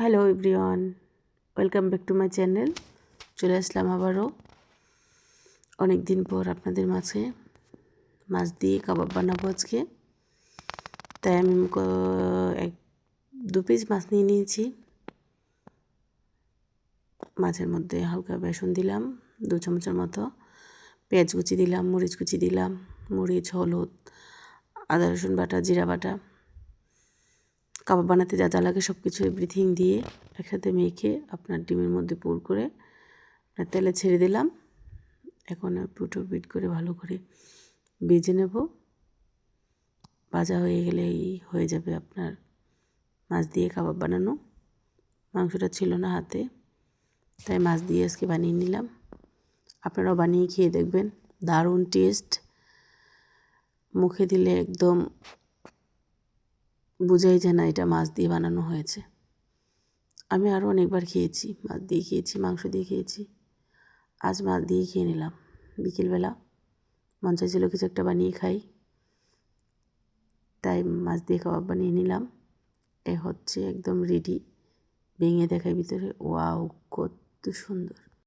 Hello everyone, welcome back to my channel. চলে আসলাম আবারও অনেক দিন পর আপনাদের মাঝে মাছ দিয়ে কাবাব বানাবো আজকে। তাই আমি দু পিস মাছ নিয়ে নিয়েছি। মাছের মধ্যে হালকা বেসন দিলাম 2 চামচের মতো, পেঁয়াজ কুচি দিলাম, মরিচ কুচি দিলাম, মরিচ, হলুদ, আদা রসুন বাটা, জিরা বাটা, কাবাব বানাতে যা যা লাগে সব কিছু এভরিথিং দিয়ে একসাথে মেখে আপনার ডিমের মধ্যে পুর করে আপনার তেলে ছেড়ে দিলাম। এখন পুটো বিট করে ভালো করে ভেজে নেব। ভাজা হয়ে গেলেই হয়ে যাবে আপনার মাছ দিয়ে কাবাব বানানো। মাংসটা ছিল না হাতে, তাই মাছ দিয়ে আজকে বানিয়ে নিলাম। আপনারাও বানিয়ে খেয়ে দেখবেন, দারুণ টেস্ট। মুখে দিলে একদম বোঝাই যায় না এটা মাছ দিয়ে বানানো হয়েছে। আমি আরও অনেকবার খেয়েছি, মাছ দিয়ে খেয়েছি, মাংস দিয়ে খেয়েছি। আজ মাছ দিয়ে খেয়ে নিলাম। বিকেলবেলা মন চাইছিল কিছু একটা বানিয়ে খাই, তাই মাছ দিয়ে কাবাব বানিয়ে নিলাম। এ হচ্ছে একদম রেডি। ভেঙে দেখায় ভিতরে, ওয়াও কত সুন্দর।